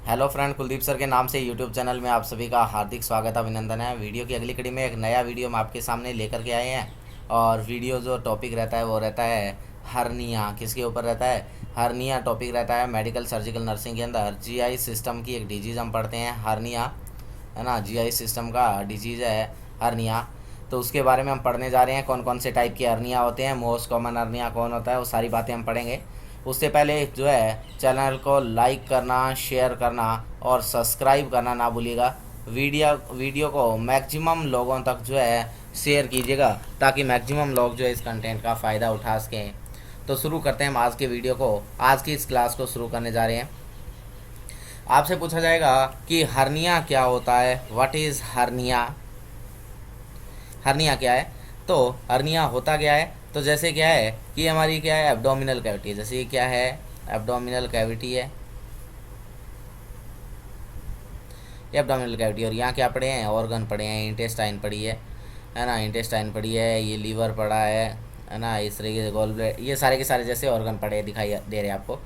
Hello friend, Kuldeep sir के नाम से यूट्यूब चैनल में आप सभी का हार्दिक स्वागत अभिनंदन है। वीडियो की अगली कड़ी में एक नया वीडियो हम आपके सामने लेकर के आए हैं। और वीडियो जो टॉपिक रहता है वो रहता है हर्निया। किसके ऊपर रहता है? हर्निया टॉपिक रहता है मेडिकल सर्जिकल नर्सिंग के अंदर। जीआई सिस्टम की एक डिजीज़ हम पढ़ते हैं, हर्निया, है ना। जीआई सिस्टम का डिजीज़ है हर्निया। तो उसके बारे में हम पढ़ने जा रहे हैं। कौन कौन से टाइप के हर्निया होते हैं, मोस्ट कॉमन हर्निया कौन होता है, वो सारी बातें हम पढ़ेंगे। उससे पहले जो है चैनल को लाइक करना, शेयर करना और सब्सक्राइब करना ना भूलिएगा। वीडियो को मैक्सिमम लोगों तक जो है शेयर कीजिएगा, ताकि मैक्सिमम लोग जो है इस कंटेंट का फ़ायदा उठा सकें। तो शुरू करते हैं हम आज के वीडियो को। आज की इस क्लास को शुरू करने जा रहे हैं। आपसे पूछा जाएगा कि हर्निया क्या होता है, व्हाट इज़ हर्निया। हर्निया क्या है? तो हर्निया होता क्या है? तो जैसे क्या है कि हमारी क्या है, एब्डोमिनल कैविटी है। जैसे ये क्या है, एब्डोमिनल कैविटी है, ये एब्डोमिनल कैविटी। और यहाँ क्या पड़े हैं, ऑर्गन पड़े हैं, इंटेस्टाइन पड़ी है ना, इंटेस्टाइन पड़ी है, ये लीवर पड़ा है ना, इस तरीके से गोल ब्लैडर, ये सारे के सारे जैसे ऑर्गन पड़े दिखाई दे रहे हैं आपको।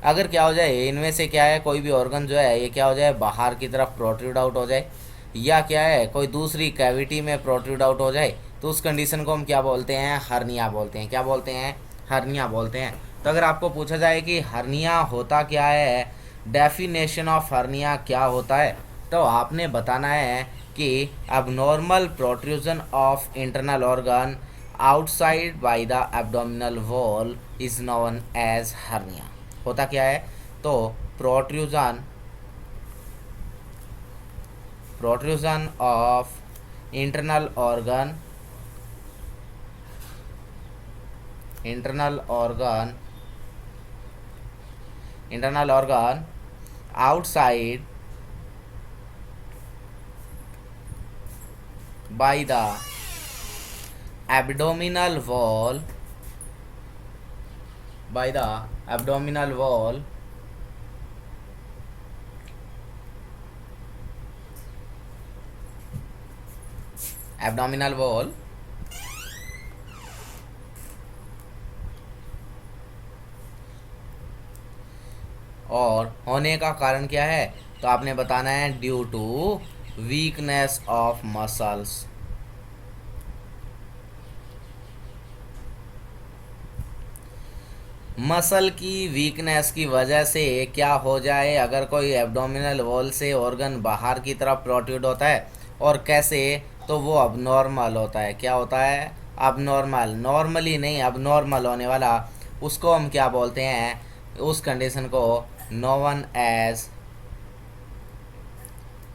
अगर क्या हो जाए, इनमें से क्या है, कोई भी ऑर्गन जो है ये क्या हो जाए, बाहर की तरफ प्रोट्रूड आउट हो जाए, या क्या है कोई दूसरी कैविटी में प्रोट्रूड आउट हो जाए, तो उस कंडीशन को हम क्या बोलते हैं, हर्निया बोलते हैं। क्या बोलते हैं? हर्निया बोलते हैं। तो अगर आपको पूछा जाए कि हर्निया होता क्या है, डेफिनेशन ऑफ हर्निया क्या होता है, तो आपने बताना है कि abnormal protrusion of internal organ outside by the abdominal wall is known as hernia। होता क्या है? तो protrusion protrusion of internal organ internal organ internal organ outside by the abdominal wall by the abdominal wall abdominal wall और होने का कारण क्या है, तो आपने बताना है due to weakness of muscles. Muscle की वीकनेस की वजह से क्या हो जाए, अगर कोई एब्डोमिनल वॉल से ऑर्गन बाहर की तरफ प्रोट्रूड होता है, और कैसे, तो वो अबनॉर्मल होता है। क्या होता है? अबनॉर्मल। नॉर्मली नहीं, अबनॉर्मल होने वाला, उसको हम क्या बोलते हैं, उस कंडीशन को known as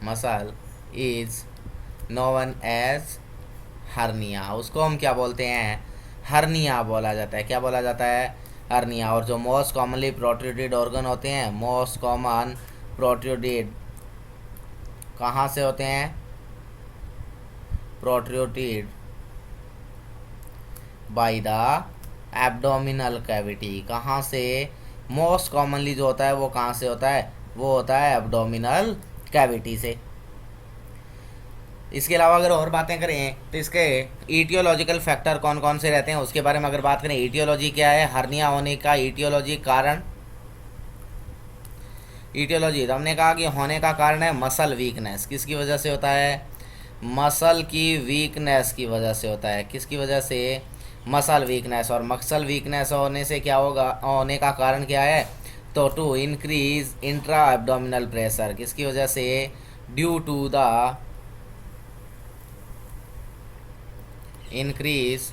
muscle is known as hernia. उसको हम क्या बोलते हैं, हर्निया बोला जाता है। क्या बोला जाता है? हर्निया। और जो मोस्ट कॉमनली प्रोट्रूडेड ऑर्गन होते हैं, मोस्ट कॉमन प्रोट्रूडेड कहाँ से होते हैं, protruded by the abdominal cavity. कहाँ से? मोस्ट कॉमनली जो होता है वो कहाँ से होता है, वो होता है एब्डोमिनल कैविटी से। इसके अलावा अगर और बातें करें तो इसके ईटियोलॉजिकल फैक्टर कौन कौन से रहते हैं, उसके बारे में अगर बात करें, ईटियोलॉजी क्या है, हर्निया होने का ईटियोलॉजी कारण। ईटियोलॉजी तो हमने कहा कि होने का कारण है मसल वीकनेस। किसकी वजह से होता है? मसल की वीकनेस की वजह से होता है। किसकी वजह से? Muscle weakness. और मसल वीकनेस होने से क्या होगा, होने का कारण क्या है, तो to increase intra abdominal pressure. किसकी वजह से? Due to the increase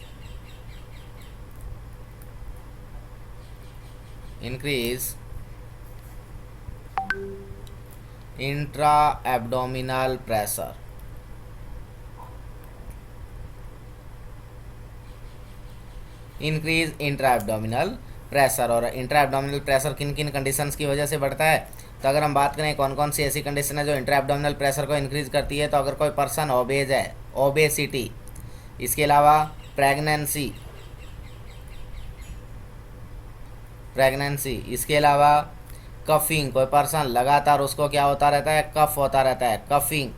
intra abdominal pressure। Increase intra abdominal pressure. और इंट्रा एब्डोमिनल प्रेशर किन किन कंडीशंस की वजह से बढ़ता है, तो अगर हम बात करें कौन कौन सी ऐसी कंडीशन है जो इंट्रा एब्डोमिनल प्रेशर को इंक्रीज करती है, तो अगर कोई पर्सन ओबेज है, ओबेसिटी, इसके अलावा प्रेगनेंसी, इसके अलावा कफिंग, कोई पर्सन लगातार उसको क्या होता रहता है, कफ होता रहता है, कफिंग।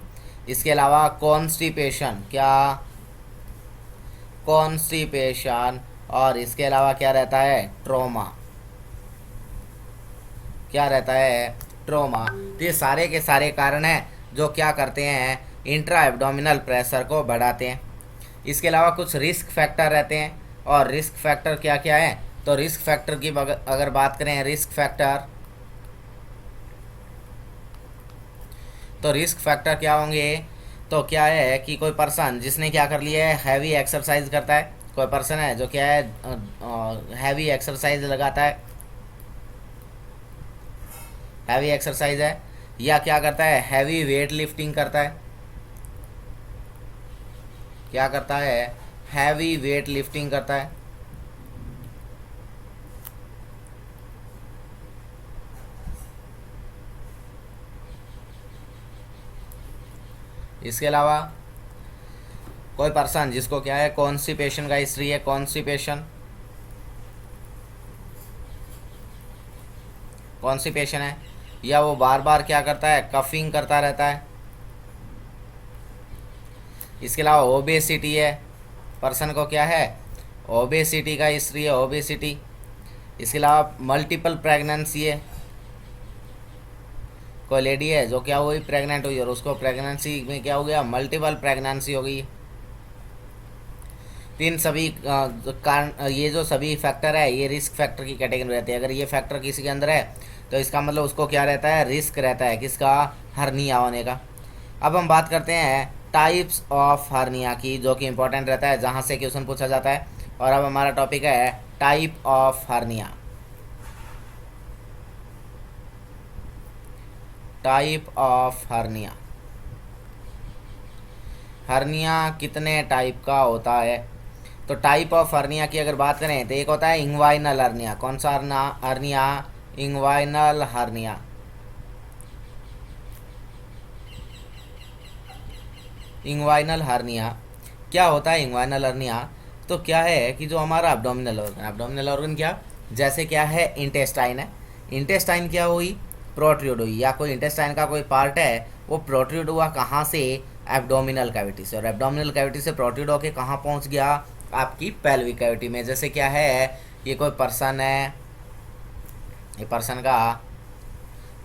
इसके अलावा कॉन्स्टिपेशन, क्या, कॉन्स्टिपेशन। और इसके अलावा क्या रहता है, ट्रॉमा। क्या रहता है? ट्रोमा। तो ये सारे के सारे कारण हैं जो क्या करते हैं, इंट्रा एब्डोमिनल प्रेशर को बढ़ाते हैं। इसके अलावा कुछ रिस्क फैक्टर रहते हैं, और रिस्क फैक्टर क्या क्या है, तो रिस्क फैक्टर की अगर बात करें, रिस्क फैक्टर, तो रिस्क फैक्टर क्या होंगे, तो क्या है कि कोई पर्सन जिसने क्या कर लिया है, हैवी एक्सरसाइज करता है, कोई पर्सन है जो क्या है हैवी एक्सरसाइज लगाता है, हैवी एक्सरसाइज है, या क्या करता है, हैवी वेट लिफ्टिंग करता है, क्या करता है, हैवी वेट लिफ्टिंग करता है। इसके अलावा कोई पर्सन जिसको क्या है, कॉन्स्टिपेशन का हिस्ट्री है, कॉन्स्टिपेशन है, या वो बार बार क्या करता है, कफिंग करता रहता है। इसके अलावा ओबेसिटी है, पर्सन को क्या है, ओबेसिटी का हिस्ट्री है, ओबेसिटी। इसके अलावा मल्टीपल प्रेगनेंसी है, कोई लेडी है जो क्या हुई, प्रेग्नेंट हुई और उसको प्रेगनेंसी में क्या हो गया, मल्टीपल प्रेगनेंसी हो गई। इन सभी कारण, ये जो सभी फैक्टर है ये रिस्क फैक्टर की कैटेगरी रहती है। अगर ये फैक्टर किसी के अंदर है तो इसका मतलब उसको क्या रहता है, रिस्क रहता है किसका, हर्निया होने का। अब हम बात करते हैं टाइप्स ऑफ हर्निया की, जो कि इंपॉर्टेंट रहता है, जहाँ से क्वेश्चन पूछा जाता है। और अब हमारा टॉपिक है type of hernia. Type of hernia, hernia कितने टाइप का होता है, तो टाइप ऑफ हर्निया की अगर बात करें तो एक होता है इंग्वाइनल हर्निया। कौन सा hernia, inguinal hernia. Inguinal hernia क्या होता है, इंग्वाइनल हर्निया तो क्या है कि जो हमारा एब्डोमिनल ऑर्गन, एब्डोमिनल ऑर्गन क्या, जैसे क्या है इंटेस्टाइन है, इंटेस्टाइन क्या हुई, प्रोट्रूड हुई, या कोई इंटेस्टाइन का कोई पार्ट है वो प्रोट्रूड हुआ कहाँ से, एब्डोमिनल कैविटी से, और एब्डोमिनल कैविटी से प्रोट्रूड होके कहाँ पहुँच गया, आपकी पेल्विक कैविटी में। जैसे क्या है, ये कोई पर्सन है, ये पर्सन का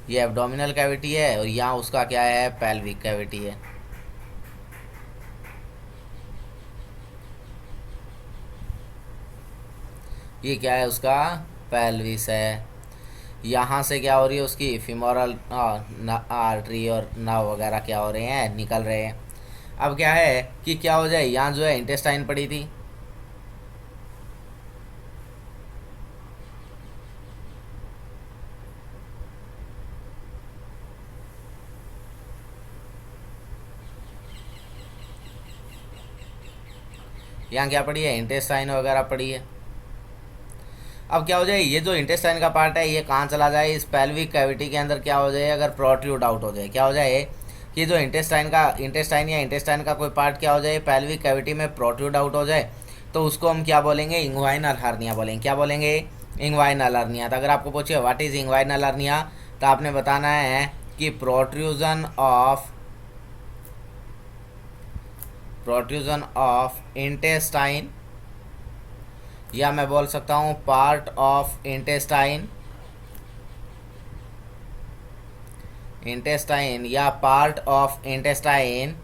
ये एब्डोमिनल कैविटी है और यहाँ उसका क्या है, पेल्विक कैविटी है। ये क्या है, उसका पेल्विस है। यहाँ से क्या हो रही है, उसकी फीमोरल आर्टरी और नर्व वगैरह क्या हो रहे हैं, निकल रहे हैं। अब क्या है कि क्या हो जाए, यहाँ जो है इंटेस्टाइन पड़ी थी, यहाँ क्या पड़ी है, इंटेस्टाइन वगैरह पड़ी है। अब क्या हो जाए, ये जो इंटेस्टाइन का पार्ट है ये कहाँ चला जाए, इस पेल्विक कैविटी के अंदर क्या हो जाए, अगर प्रोट्रूड आउट हो जाए, क्या हो जाए कि जो इंटेस्टाइन या इंटेस्टाइन का कोई पार्ट क्या हो जाए, पेल्विक कैविटी में प्रोट्रूड आउट हो जाए, तो उसको हम क्या बोलेंगे, इंग्वाइनल हर्निया बोलेंगे। क्या बोलेंगे, इंग्वाइनल हर्निया। तो अगर आपको पूछे व्हाट इज इंग्वाइनल हर्निया, तो आपने बताना है कि प्रोट्रूजन ऑफ इंटेस्टाइन, या मैं बोल सकता हूँ पार्ट ऑफ इंटेस्टाइन, या part of intestine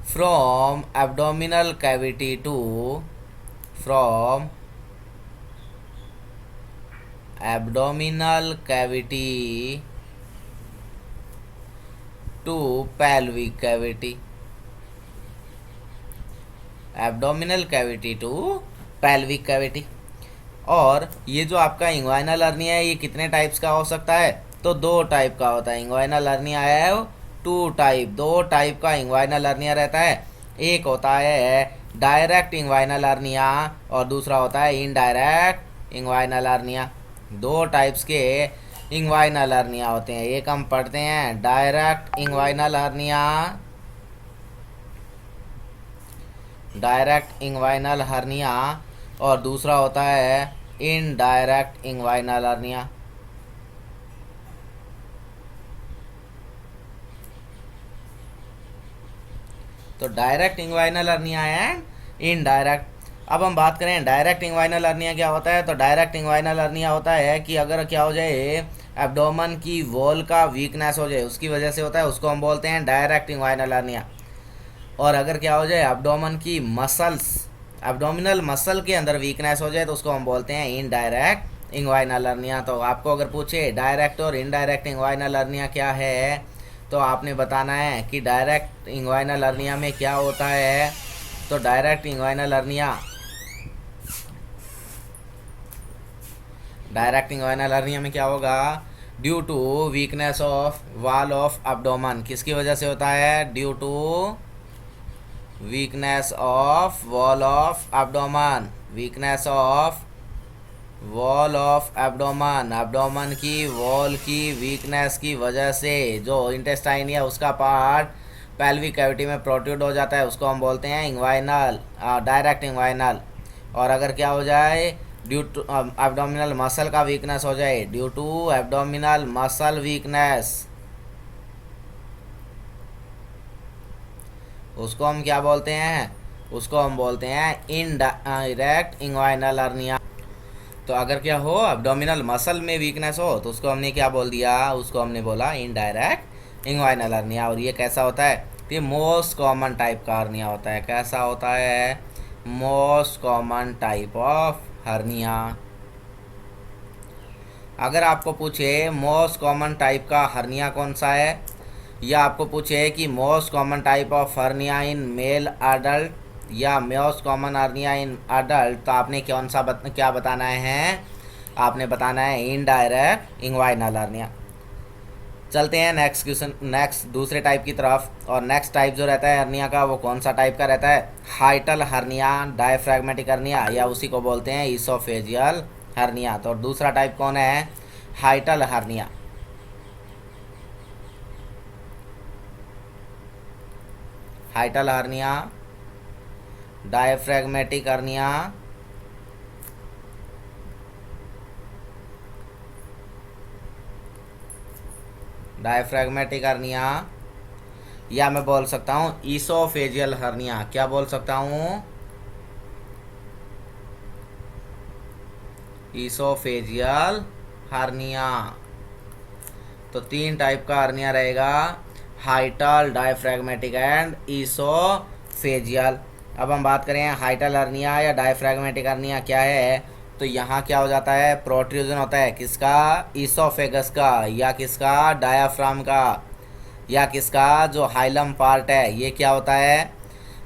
from abdominal cavity to, from abdominal cavity to pelvic cavity, abdominal cavity to pelvic cavity. और ये जो आपका इंग्वाइनल हर्निया है ये कितने टाइप्स का हो सकता है, तो 2 टाइप का होता है। इंग्वाइनल हर्निया है 2 टाइप, 2 टाइप का इंग्वाइनल हर्निया रहता है। एक होता है डायरेक्ट इंग्वाइनल हर्निया और दूसरा होता है इनडायरेक्ट इंग्वाइनल हर्निया। 2 टाइप्स के इंग्वाइनल हर्निया होते हैं। एक हम पढ़ते हैं direct inguinal hernia, direct inguinal hernia, और दूसरा होता है इनडायरेक्ट इंग्वाइनल हर्निया। तो direct inguinal hernia and indirect. अब हम बात करें डायरेक्ट इंग्वाइनल हर्निया क्या होता है। तो डायरेक्ट इंग्वाइनल हर्निया होता है कि अगर क्या हो जाए, एब्डोमेन की वॉल का वीकनेस हो जाए, उसकी वजह से होता है, उसको हम बोलते हैं डायरेक्ट इंग्वाइनल हर्निया। और अगर क्या हो जाए, एब्डोमेन की मसल्स, एब्डोमिनल मसल के अंदर वीकनेस हो जाए, तो उसको हम बोलते हैं इनडायरेक्ट इंग्वाइनल हर्निया। तो आपको अगर पूछे डायरेक्ट और इनडायरेक्ट इंग्वाइनल हर्निया क्या है, तो आपने बताना है कि डायरेक्ट इंग्वाइनल हर्निया में क्या होता है। तो direct inguinal hernia, direct inguinal hernia में क्या होगा, due to weakness of wall of abdomen, किसकी वजह से होता है, due to weakness of wall of abdomen, weakness of wall of abdomen, abdomen की वॉल की वीकनेस की वजह से जो इंटेस्टाइन या उसका पार्ट पेल्विक कैविटी में प्रोट्रूड हो जाता है, उसको हम बोलते हैं इंग्वाइनल, डायरेक्ट इंग्वाइनल। और अगर क्या हो जाए, ड्यू टू एब्डोमिनल मसल का वीकनेस हो जाए, due to abdominal muscle weakness, उसको हम क्या बोलते हैं, उसको हम बोलते हैं इनडायरेक्ट इंग्वाइनल हर्निया। तो अगर क्या हो, एब्डोमिनल मसल में वीकनेस हो, तो उसको हमने क्या बोल दिया, उसको हमने बोला इनडायरेक्ट इंग्वाइनल हर्निया। और ये कैसा होता है, ये मोस्ट कॉमन टाइप का हर्निया होता है। कैसा होता है, most common type of hernia. अगर आपको पूछे मोस्ट कॉमन टाइप का हर्निया कौन सा है, या आपको पूछे कि most common type of hernia in male adult या most common hernia in adult, तो आपने कौन सा क्या बताना है, आपने बताना है इनडायरेक्ट इंग्वाइनल हर्निया। चलते हैं नेक्स्ट क्वेश्चन, नेक्स्ट दूसरे टाइप की तरफ। और नेक्स्ट टाइप जो रहता है हर्निया का, वो कौन सा टाइप का रहता है, हाइटल हर्निया, डायफ्रैग्मेटिक हर्निया, या उसी को बोलते हैं ईसोफेजियल हर्निया। तो दूसरा टाइप कौन है, हाइटल hernia. हाइटल hernia, diaphragmatic hernia, diaphragmatic hernia, या मैं बोल सकता हूँ ईसोफेजियल हर्निया। क्या बोल सकता हूँ, ईसोफेजियल हर्निया। तो तीन टाइप का हर्निया रहेगा, हाइटल, डायफ्रैग्मेटिक एंड ईसोफेजियल। अब हम बात करें हाइटल हर्निया या डायफ्रैग्मेटिक हर्निया क्या है। तो यहाँ क्या हो जाता है, प्रोट्रूजन होता है, किसका, ईसोफेगस का, या किसका, डायाफ्राम का, या किसका, जो हाइलम पार्ट है, ये क्या होता है।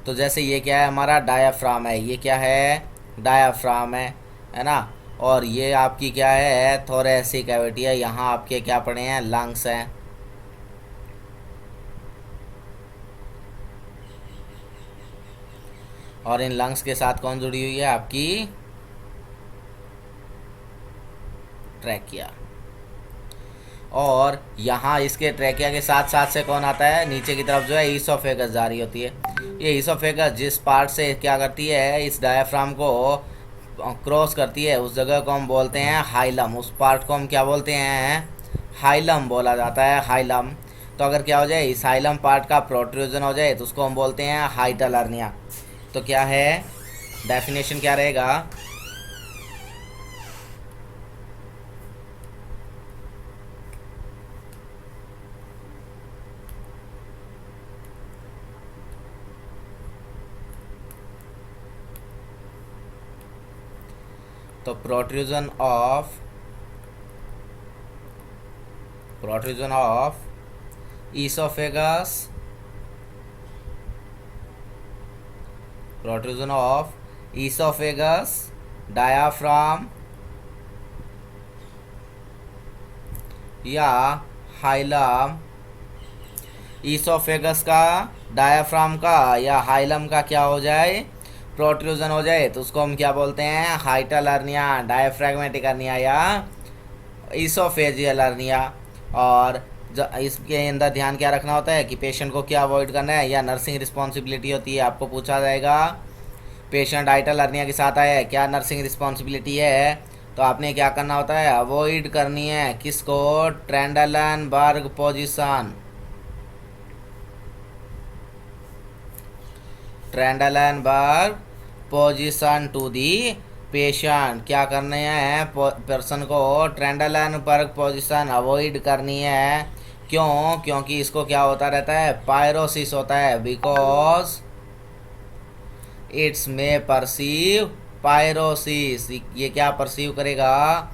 तो जैसे ये क्या है, हमारा डायाफ्राम है, ये क्या है, डायाफ्राम है ना। और ये आपकी क्या है, थोरेसिक कैविटी है, यहाँ आपके क्या पड़े हैं, लंग्स हैं। और इन लंग्स के साथ कौन जुड़ी हुई है, आपकी ट्रैकिया। और यहाँ इसके ट्रैकिया के साथ साथ से कौन आता है, नीचे की तरफ जो है ईसोफेगस जा रही होती है। ये ईसोफेगस जिस पार्ट से क्या करती है, इस डायाफ्राम को क्रॉस करती है, उस जगह को हम बोलते हैं हाइलम। उस पार्ट को हम क्या बोलते हैं, हाइलम बोला जाता है, हाइलम। तो अगर क्या हो जाए, इस हाइलम पार्ट का प्रोट्रूजन हो जाए, तो उसको हम बोलते हैं हाइटल हर्निया। तो क्या है, डेफिनेशन क्या रहेगा, तो protrusion of oesophagus, protrusion of oesophagus, diaphragm या हाइलम, ईसोफेगस का, डायाफ्राम का या हाइलम का क्या हो जाए, प्रोट्रूजन हो जाए, तो उसको हम क्या बोलते हैं, हाइटल हर्निया, डायफ्रैग्मेटिक हर्निया या ईसोफेजियल हर्निया। और इसके अंदर ध्यान क्या रखना होता है कि पेशेंट को क्या अवॉइड करना है, या नर्सिंग रिस्पॉन्सिबिलिटी होती है। आपको पूछा जाएगा पेशेंट हाइटल हर्निया के साथ आया है, क्या नर्सिंग रिस्पॉन्सिबिलिटी है, तो आपने क्या करना होता है, अवॉइड करनी है किसको, Trendelenburg position, Trendelenburg position to the patient. क्या करने हैं, पर्सन को ट्रेंडलन पर पोजीशन अवॉइड करनी है। क्यों, क्योंकि इसको क्या होता रहता है, पायरोसिस होता है, बिकॉज इट्स में परसीव पायरोसिस। ये क्या परसीव करेगा,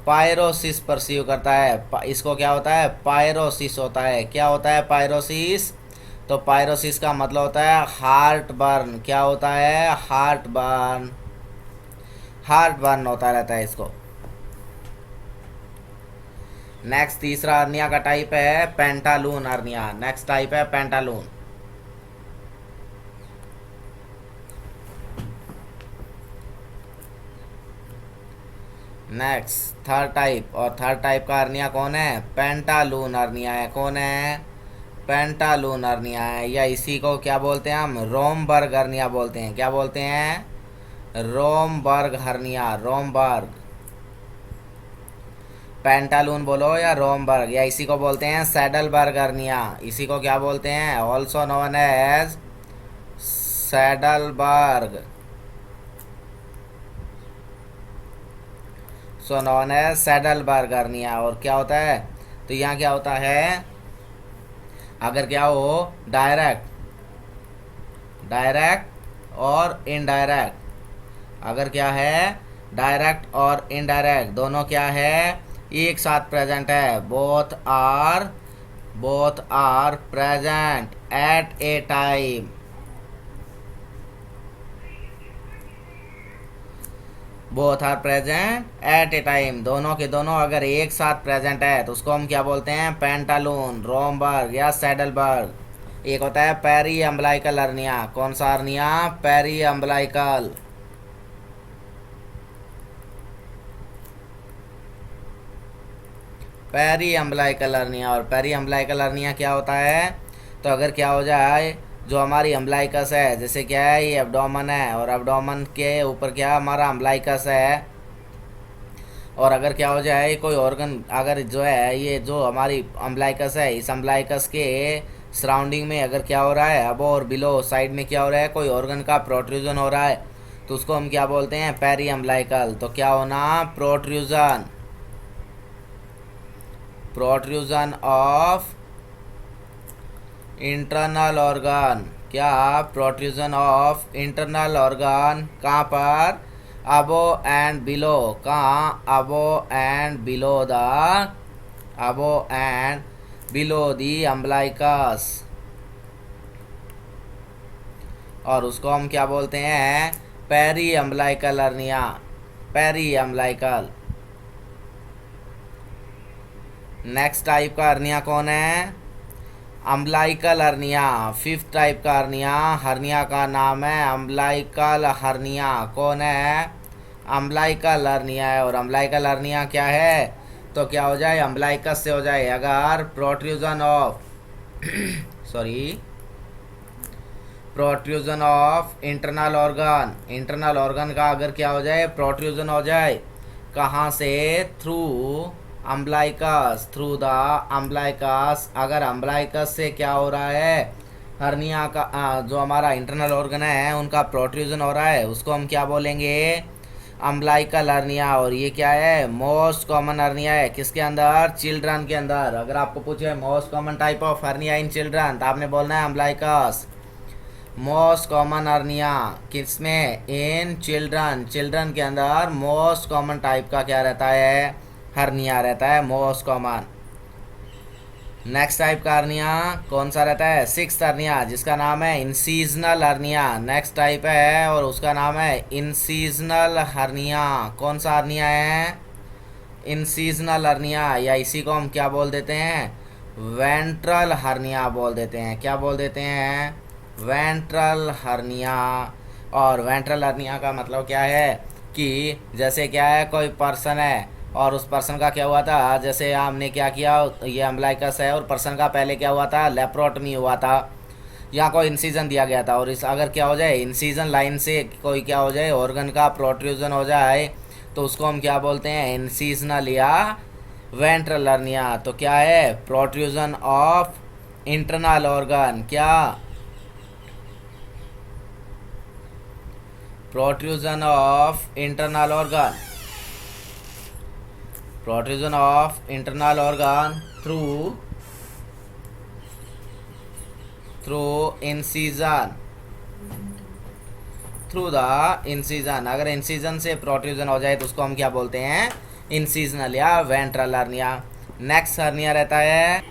पायरोसिस परसीव करता है। इसको क्या होता है, पायरोसिस होता है। क्या होता है पायरोसिस, तो पायरोसिस का मतलब होता है हार्ट बर्न। क्या होता है, हार्ट बर्न, हार्ट बर्न होता रहता है इसको। नेक्स्ट तीसरा अर्निया का टाइप है पेंटालून अर्निया। नेक्स्ट टाइप है पेंटालून। नेक्स्ट थर्ड टाइप, और थर्ड टाइप का अर्निया कौन है, पेंटालून अर्निया है। कौन है, पेंटालून अर्निया है, या इसी को क्या बोलते हैं हम, रोमबर्ग अर्निया बोलते हैं। क्या बोलते हैं, रोमबर्ग हर्निया, रोमबर्ग। पेंटालून बोलो या रोमबर्ग, या इसी को बोलते हैं सैडलबर्ग अर्निया। इसी को क्या बोलते हैं, also known as saddlebag, so known as saddlebag hernia. और क्या होता है, तो यहाँ क्या होता है, अगर क्या हो डायरेक्ट, डायरेक्ट और इनडायरेक्ट, अगर क्या है डायरेक्ट और इनडायरेक्ट दोनों क्या है एक साथ प्रेजेंट है, both are present at a time, both are present at a time, दोनों के दोनों अगर एक साथ प्रेजेंट है तो उसको हम क्या बोलते हैं, पेंटालून, रोमबर्ग या सैडलबर्ग। एक होता है पेरी अम्बलाइकल अर्निया। कौन सा hernia, peri umbilical. Peri umbilical hernia. और पेरी अम्बलाइकल अर्निया क्या होता है, तो अगर क्या हो जाए, जो हमारी अम्बलाइकस है, जैसे क्या है ये एब्डोमन है, और एब्डोमन के ऊपर क्या हमारा अम्बलाइकस है, और अगर क्या हो जाए कोई ऑर्गन, अगर जो है ये जो हमारी अम्बलाइकस है, इस अम्बलाइकस के सराउंडिंग में अगर क्या हो रहा है, अब और बिलो साइड में क्या हो रहा है, कोई ऑर्गन का प्रोट्रूजन हो रहा है, तो उसको हम क्या बोलते हैं, पेरी अम्बलाइकल। तो क्या होना, protrusion, protrusion of internal organ. क्या, प्रोट्रूजन ऑफ इंटरनल ऑर्गन। कहाँ पर, अबो एंड बिलो। कहाँ, above and below the, above and below the umbilicus. और उसको हम क्या बोलते हैं, peri umbilical hernia, peri umbilical. Next type का अर्निया कौन है, अम्बलाइकल हर्निया। फिफ्थ टाइप का हर्निया, हर्निया का नाम है अम्बलाइकल हर्निया। कौन है, अम्बलाइकल हर्निया है। और अम्बलाइकल हर्निया क्या है, तो क्या हो जाए, अम्बलाइकस से हो जाए अगर protrusion of sorry, protrusion of internal organ, internal organ का अगर क्या हो जाए, प्रोट्रूजन हो जाए, कहाँ से, through umbilicus, through the umbilicus. अगर अम्बलाइकस से क्या हो रहा है, हर्निया का जो हमारा इंटरनल ऑर्गन है उनका प्रोट्रूजन हो रहा है, उसको हम क्या बोलेंगे, अम्बलाइकल हर्निया। और ये क्या है, मोस्ट कॉमन हर्निया है, किसके अंदर, चिल्ड्रन के अंदर। अगर आपको पूछे most common type of hernia in children, तो आपने बोलना है अम्बलाइकस। मोस्ट कॉमन हर्निया किसमें, इन चिल्ड्रन, चिल्ड्रन के अंदर मोस्ट कॉमन टाइप का क्या रहता है, हर्निया रहता है, मोस्ट कॉमन। नेक्स्ट टाइप का हर्निया कौन सा रहता है, सिक्स्थ हर्निया, जिसका नाम है इंसीजनल हर्निया। नेक्स्ट टाइप है और उसका नाम है इंसीजनल हर्निया। कौन सा हर्निया है, इंसीजनल हर्निया, या इसी को हम क्या बोल देते हैं, वेंट्रल हर्निया बोल देते हैं। क्या बोल देते हैं, वेंट्रल हर्निया। और वेंट्रल हर्निया का मतलब क्या है, कि जैसे क्या है, कोई पर्सन है और उस पर्सन का क्या हुआ था, जैसे हमने क्या किया, ये अम्बलाइकस है और पर्सन का पहले क्या हुआ था, लेप्रोटमी हुआ था, यहाँ को इंसीजन दिया गया था, और इस अगर क्या हो जाए, इंसीजन लाइन से कोई क्या हो जाए, ऑर्गन का प्रोट्रूजन हो जाए, तो उसको हम क्या बोलते हैं, इंसीजनल या वेंट्रल हर्निया। तो क्या है, प्रोट्रूजन ऑफ इंटरनल ऑर्गन, क्या, protrusion of internal organ, protrusion of internal organ through incision, through the incision. अगर इंसिजन से प्रोट्रूजन हो जाए तो उसको हम क्या बोलते हैं, इंसिजनल या वेंट्रल हर्निया। नेक्स्ट हर्निया रहता है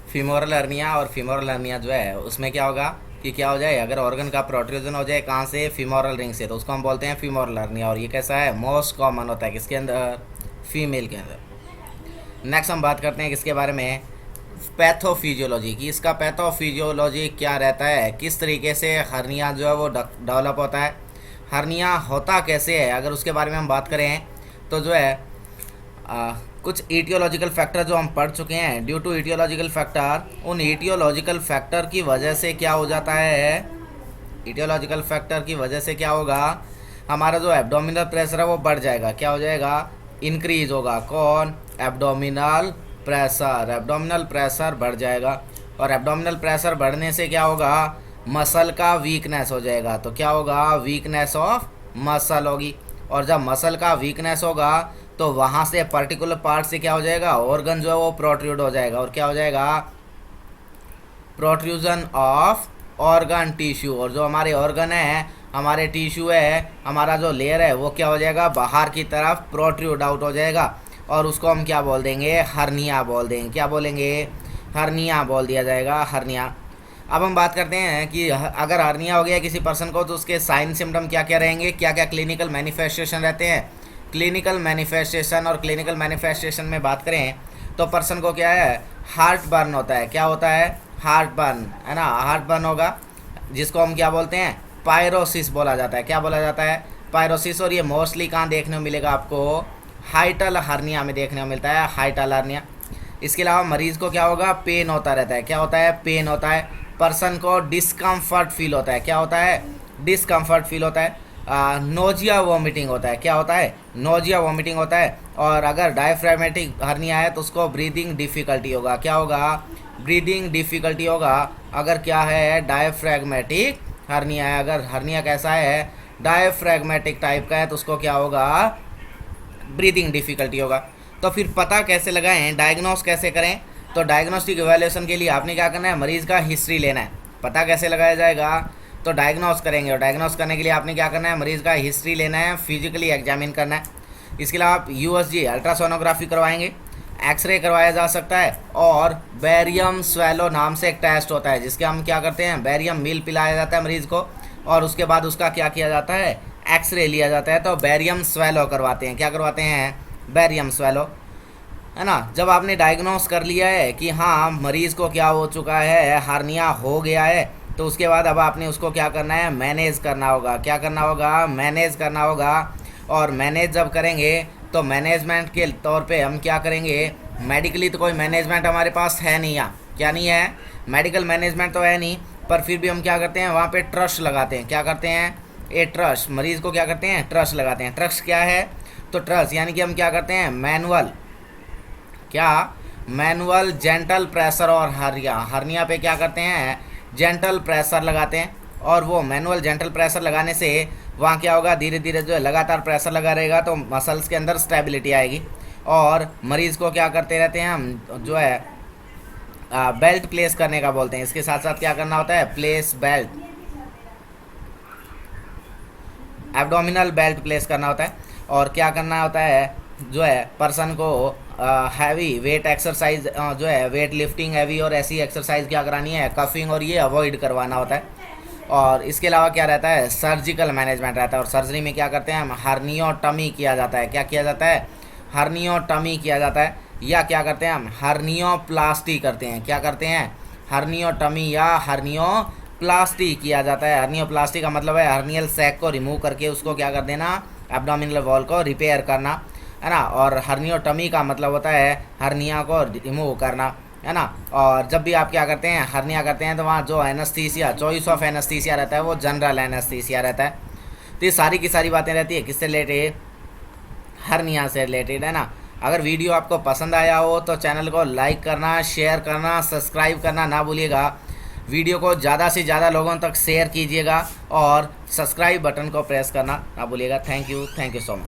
फीमोरल हर्निया, और फीमोरल हर्निया जो है उसमें क्या होगा कि क्या हो जाए, अगर ऑर्गन का प्रोट्रूजन हो जाए कहाँ से, फीमोरल रिंग से, तो उसको हम बोलते हैं फीमोरल हर्निया। और ये कैसा है, मोस्ट कॉमन होता है किसके अंदर, फीमेल के अंदर। नेक्स्ट हम बात करते हैं किसके बारे में, पैथोफिजियोलॉजी की। इसका पैथोफिजियोलॉजी क्या रहता है, किस तरीके से हर्निया जो है वो डेवलप होता है, हर्निया होता कैसे है, अगर उसके बारे में हम बात करें तो जो है कुछ ईटियोलॉजिकल फैक्टर जो हम पढ़ चुके हैं। ड्यू टू ईटियोलॉजिकल फैक्टर, उन ईटियोलॉजिकल फैक्टर की वजह से क्या हो जाता है, ईटियोलॉजिकल फैक्टर की वजह से क्या होगा, हमारा जो एब्डोमिनल प्रेशर है वो बढ़ जाएगा। क्या हो जाएगा, इंक्रीज होगा। कौन, एब्डोमिनल प्रेशर, एब्डोमिनल प्रेशर बढ़ जाएगा। और एब्डोमिनल प्रेशर बढ़ने से क्या होगा, मसल का वीकनेस हो जाएगा। तो क्या होगा, वीकनेस ऑफ मसल होगी। और जब मसल का वीकनेस होगा तो वहाँ से पर्टिकुलर पार्ट से क्या हो जाएगा, ऑर्गन जो है वो प्रोट्रूड हो जाएगा। और क्या हो जाएगा, प्रोट्रूजन ऑफ ऑर्गन टिश्यू। और जो हमारे ऑर्गन है, हमारे टिश्यू है, हमारा जो लेयर है वो क्या हो जाएगा, बाहर की तरफ प्रोट्रूड आउट हो जाएगा। और उसको हम क्या बोल देंगे, हर्निया बोल देंगे। क्या बोलेंगे, हर्निया बोल दिया जाएगा, हर्निया। अब हम बात करते हैं कि अगर हर्निया हो गया किसी पर्सन को तो उसके साइन सिम्टम क्या क्या रहेंगे, क्या क्या क्लिनिकल मैनिफेस्टेशन रहते हैं। क्लिनिकल मैनिफेस्टेशन, और क्लिनिकल मैनिफेस्टेशन में बात करें तो पर्सन को क्या है, हार्ट बर्न होता है। क्या होता है, हार्ट बर्न, है ना, हार्ट बर्न होगा, जिसको हम क्या बोलते हैं, पायरोसिस बोला जाता है। क्या बोला जाता है, पायरोसिस। और ये मोस्टली कहाँ देखने को मिलेगा आपको, हाइटल हर्निया में देखने को मिलता है, हाइटल हर्निया। इसके अलावा मरीज को क्या होगा, पेन होता रहता है। क्या होता है, पेन होता है। पर्सन को डिस्कम्फर्ट फील होता है। क्या होता है, डिस्कम्फर्ट फील होता है। नोजिया वॉमिटिंग होता है। क्या होता है, नोजिया वॉमिटिंग होता है। और अगर डायफ्रागमेटिक हर्निया है तो उसको ब्रीदिंग डिफ़िकल्टी होगा। क्या होगा, ब्रीदिंग डिफ़िकल्टी होगा। अगर क्या है, डायफ्रैगमेटिक हर्निया है। अगर हर्निया कैसा है, डायफ्रैगमेटिक टाइप का है तो उसको क्या होगा, ब्रीदिंग डिफ़िकल्टी होगा। तो फिर पता कैसे लगाएं, डायग्नोस कैसे करें, तो डायग्नोस्टिक इवैल्यूएशन के लिए आपने क्या करना है, मरीज़ का हिस्ट्री लेना है। पता कैसे लगाया जाएगा, तो डायग्नोस करेंगे। और डायग्नोस करने के लिए आपने क्या करना है, मरीज़ का हिस्ट्री लेना है, फिजिकली एग्जामिन करना है। इसके अलावा आप यूएसजी अल्ट्रासोनोग्राफी करवाएंगे, एक्सरे करवाया जा सकता है। और बैरियम स्वेलो नाम से एक टेस्ट होता है जिसके हम क्या करते हैं, बैरियम मिल पिलाया जाता है मरीज़ को, और उसके बाद उसका क्या किया जाता है, एक्सरे लिया जाता है। तो बैरियम स्वेलो करवाते हैं। क्या करवाते हैं, बैरियम स्वेलो, है ना। जब आपने डायग्नोस कर लिया है कि हाँ मरीज़ को क्या हो चुका है, हार्निया हो गया है, तो उसके बाद अब आपने उसको क्या करना है, मैनेज करना होगा। क्या करना होगा, मैनेज करना होगा। और मैनेज जब करेंगे तो मैनेजमेंट के तौर पे हम क्या करेंगे, मेडिकली तो कोई मैनेजमेंट हमारे पास है नहीं। यहाँ क्या नहीं है, मेडिकल मैनेजमेंट तो है नहीं, पर फिर भी हम क्या करते हैं, वहाँ पे ट्रस्ट लगाते हैं। क्या करते हैं, ए ट्रस्ट, मरीज़ को क्या करते हैं, ट्रस्ट लगाते हैं। ट्रस्ट क्या है, तो ट्रस्ट यानी कि हम क्या करते हैं, मैनुअल, क्या, मैनुअल जेंटल प्रेशर। और हर्निया पे क्या करते हैं, जेंटल प्रेशर लगाते हैं। और वो मैनुअल जेंटल प्रेशर लगाने से वहाँ क्या होगा, धीरे धीरे जो है लगातार प्रेशर लगा रहेगा तो मसल्स के अंदर स्टेबिलिटी आएगी। और मरीज़ को क्या करते रहते हैं हम, जो है बेल्ट प्लेस करने का बोलते हैं। इसके साथ साथ क्या करना होता है, place belt, abdominal belt place करना होता है। और क्या करना होता है, जो है पर्सन को हैवी वेट एक्सरसाइज, जो है वेट लिफ्टिंग हैवी और ऐसी एक्सरसाइज क्या करानी है, कफिंग और ये अवॉइड करवाना होता है। और इसके अलावा क्या रहता है, सर्जिकल मैनेजमेंट रहता है। और सर्जरी में क्या करते हैं हम, हर्नियोटमी किया जाता है। क्या किया जाता है, हर्नियोटमी किया जाता है। या क्या करते हैं हम, हर्नियोप्लास्टी करते हैं। क्या करते हैं, हर्नियोटमी या हर्नियोप्लास्टी किया जाता है। हर्नियोप्लास्टी का मतलब है हर्नियल सैक को रिमूव करके उसको क्या कर देना, एब्डोमिनल वॉल को रिपेयर करना, है ना। और हर्नियोटमी का मतलब होता है हर्निया को रिमूव करना, है ना। और जब भी आप क्या करते हैं, हर्निया करते हैं तो वहाँ जो एनेस्थीसिया, चॉइस ऑफ एनेस्थीसिया रहता है वो जनरल एनेस्थीसिया रहता है। तो ये सारी की सारी बातें रहती है किससे रिलेटेड, हर्निया से रिलेटेड, है ना। अगर वीडियो आपको पसंद आया हो तो चैनल को लाइक करना, शेयर करना, सब्सक्राइब करना ना भूलिएगा। वीडियो को ज़्यादा से ज़्यादा लोगों तक शेयर कीजिएगा और सब्सक्राइब बटन को प्रेस करना ना भूलिएगा। Thank you so much.